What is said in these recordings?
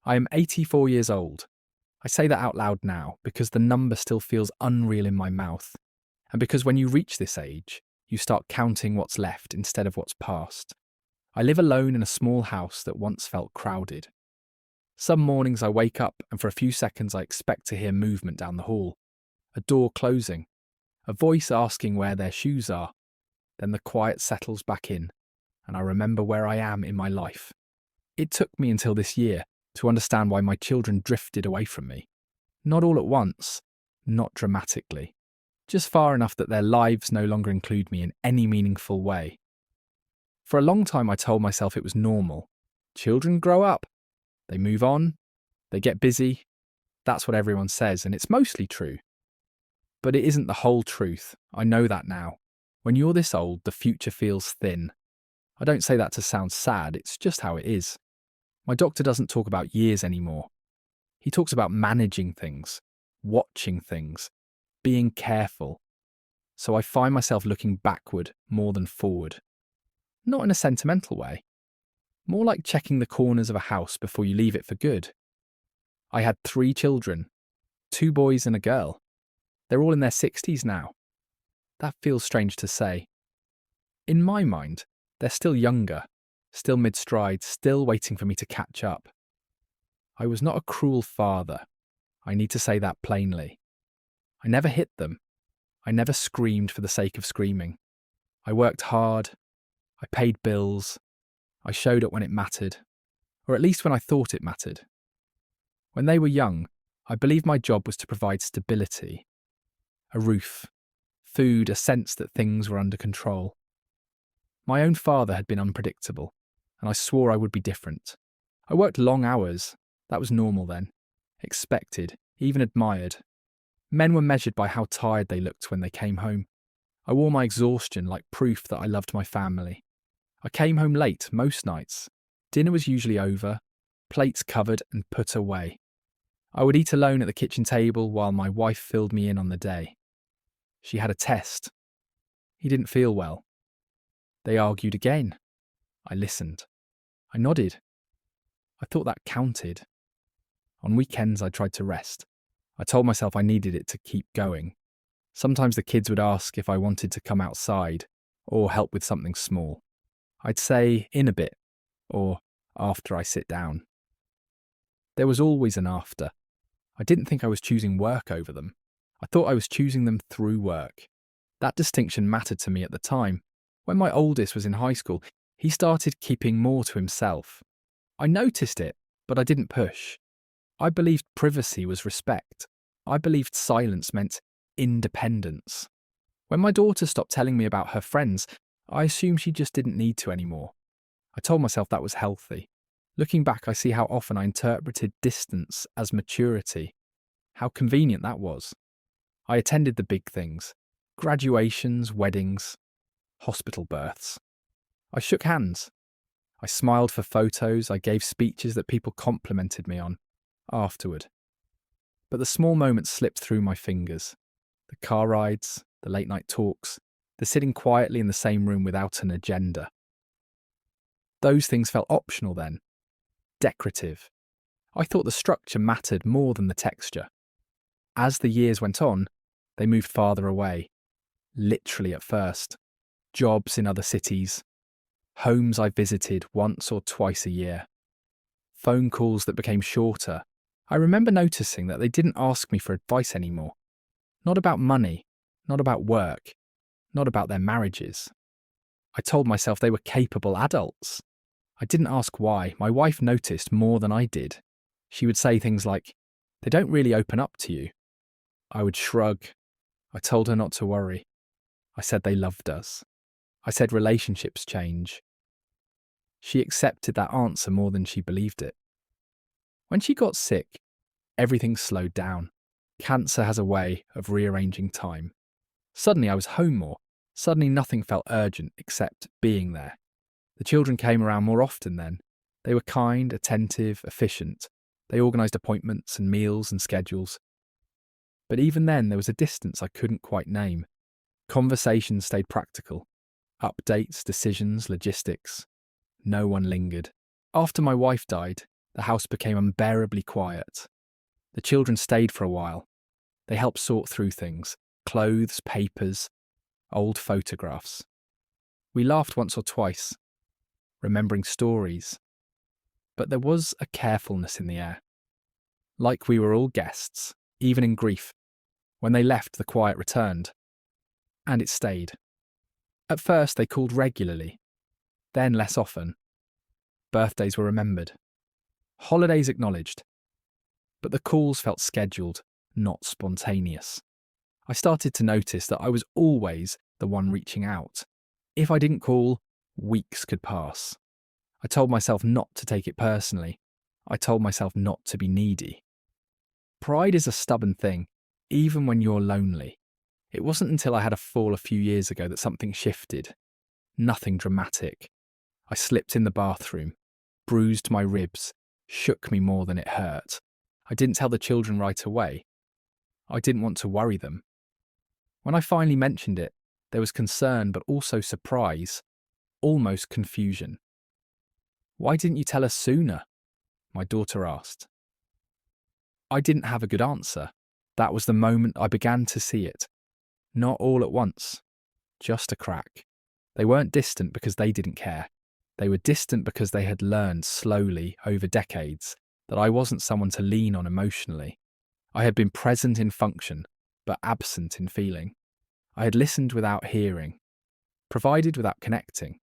I am 84 years old. I say that out loud now because the number still feels unreal in my mouth, and because when you reach this age, you start counting what's left instead of what's past. I live alone in a small house that once felt crowded. Some mornings I wake up and for a few seconds I expect to hear movement down the hall, a door closing, a voice asking where their shoes are. Then the quiet settles back in, and I remember where I am in my life. It took me until this year to understand why my children drifted away from me. Not all at once, not dramatically, just far enough that their lives no longer include me in any meaningful way. For a long time I told myself it was normal. Children grow up, they move on, they get busy. That's what everyone says, and it's mostly true. But it isn't the whole truth. I know that now. When you're this old, the future feels thin. I don't say that to sound sad, it's just how it is. My doctor doesn't talk about years anymore. He talks about managing things, watching things, being careful. So I find myself looking backward more than forward. Not in a sentimental way. More like checking the corners of a house before you leave it for good. I had 3 children, 2 boys and a girl. They're all in their 60s now. That feels strange to say. In my mind, they're still younger, still mid-stride, still waiting for me to catch up. I was not a cruel father. I need to say that plainly. I never hit them. I never screamed for the sake of screaming. I worked hard. I paid bills. I showed up when it mattered, or at least when I thought it mattered. When they were young, I believed my job was to provide stability. A roof, food, a sense that things were under control. My own father had been unpredictable, and I swore I would be different. I worked long hours. That was normal then. Expected, even admired. Men were measured by how tired they looked when they came home. I wore my exhaustion like proof that I loved my family. I came home late most nights. Dinner was usually over, plates covered and put away. I would eat alone at the kitchen table while my wife filled me in on the day. She had a test. He didn't feel well. They argued again. I listened. I nodded. I thought that counted. On weekends I tried to rest. I told myself I needed it to keep going. Sometimes the kids would ask if I wanted to come outside or help with something small. I'd say in a bit or after I sit down. There was always an after. I didn't think I was choosing work over them. I thought I was choosing them through work. That distinction mattered to me at the time. When my oldest was in high school, he started keeping more to himself. I noticed it, but I didn't push. I believed privacy was respect. I believed silence meant independence. When my daughter stopped telling me about her friends, I assumed she just didn't need to anymore. I told myself that was healthy. Looking back, I see how often I interpreted distance as maturity. How convenient that was. I attended the big things. Graduations, weddings, hospital births. I shook hands. I smiled for photos. I gave speeches that people complimented me on afterward. But the small moments slipped through my fingers. The car rides, the late night talks, the sitting quietly in the same room without an agenda. Those things felt optional then. Decorative. I thought the structure mattered more than the texture. As the years went on, they moved farther away. Literally at first. Jobs in other cities. Homes I visited once or twice a year. Phone calls that became shorter. I remember noticing that they didn't ask me for advice anymore. Not about money, not about work, not about their marriages. I told myself they were capable adults. I didn't ask why. My wife noticed more than I did. She would say things like, "They don't really open up to you." I would shrug. I told her not to worry. I said they loved us. I said relationships change. She accepted that answer more than she believed it. When she got sick, everything slowed down. Cancer has a way of rearranging time. Suddenly I was home more. Suddenly nothing felt urgent except being there. The children came around more often then. They were kind, attentive, efficient. They organised appointments and meals and schedules. But even then there was a distance I couldn't quite name. Conversations stayed practical. Updates, decisions, logistics. No one lingered. After my wife died, the house became unbearably quiet. The children stayed for a while. They helped sort through things: clothes, papers, old photographs. We laughed once or twice, remembering stories. But there was a carefulness in the air. Like we were all guests, even in grief. When they left, the quiet returned. And it stayed. At first, they called regularly, then less often. Birthdays were remembered. Holidays acknowledged. But the calls felt scheduled, not spontaneous. I started to notice that I was always the one reaching out. If I didn't call, weeks could pass. I told myself not to take it personally. I told myself not to be needy. Pride is a stubborn thing, even when you're lonely. It wasn't until I had a fall a few years ago that something shifted. Nothing dramatic. I slipped in the bathroom, bruised my ribs, shook me more than it hurt. I didn't tell the children right away. I didn't want to worry them. When I finally mentioned it, there was concern but also surprise, almost confusion. "Why didn't you tell us sooner?" my daughter asked. I didn't have a good answer. That was the moment I began to see it. Not all at once, just a crack. They weren't distant because they didn't care. They were distant because they had learned slowly over decades that I wasn't someone to lean on emotionally. I had been present in function, but absent in feeling. I had listened without hearing, provided without connecting,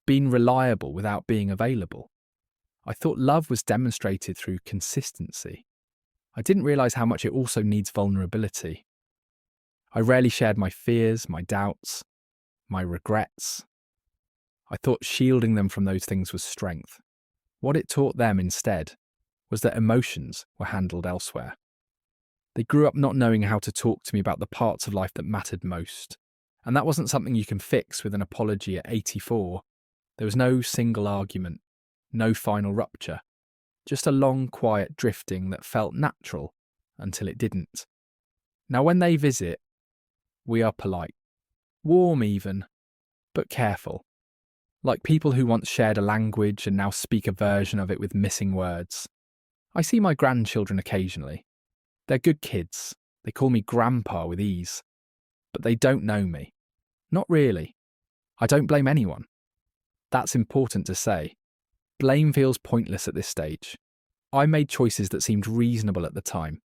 been reliable without being available. I thought love was demonstrated through consistency. I didn't realise how much it also needs vulnerability. I rarely shared my fears, my doubts, my regrets. I thought shielding them from those things was strength. What it taught them instead was that emotions were handled elsewhere. They grew up not knowing how to talk to me about the parts of life that mattered most. And that wasn't something you can fix with an apology at 84. There was no single argument, no final rupture. Just a long, quiet drifting that felt natural until it didn't. Now when they visit, we are polite. Warm even, but careful. Like people who once shared a language and now speak a version of it with missing words. I see my grandchildren occasionally. They're good kids. They call me grandpa with ease. But they don't know me. Not really. I don't blame anyone. That's important to say. Blame feels pointless at this stage. I made choices that seemed reasonable at the time.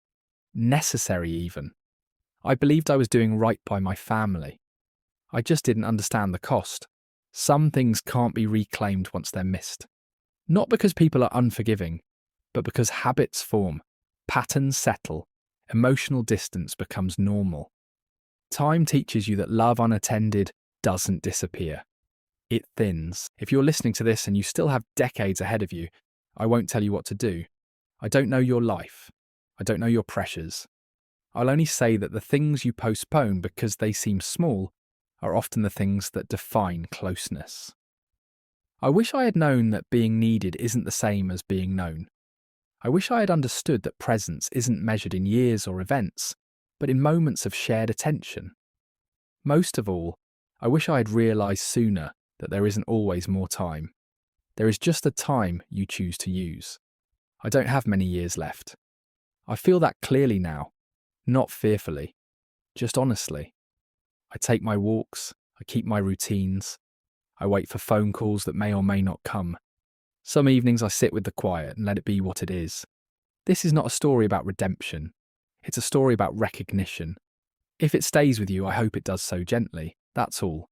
Necessary even. I believed I was doing right by my family. I just didn't understand the cost. Some things can't be reclaimed once they're missed. Not because people are unforgiving, but because habits form, patterns settle, emotional distance becomes normal. Time teaches you that love unattended doesn't disappear. It thins. If you're listening to this and you still have decades ahead of you, I won't tell you what to do. I don't know your life. I don't know your pressures. I'll only say that the things you postpone because they seem small are often the things that define closeness. I wish I had known that being needed isn't the same as being known. I wish I had understood that presence isn't measured in years or events, but in moments of shared attention. Most of all, I wish I had realised sooner that there isn't always more time. There is just the time you choose to use. I don't have many years left. I feel that clearly now, not fearfully, just honestly. I take my walks, I keep my routines, I wait for phone calls that may or may not come. Some evenings I sit with the quiet and let it be what it is. This is not a story about redemption. It's a story about recognition. If it stays with you, I hope it does so gently, that's all.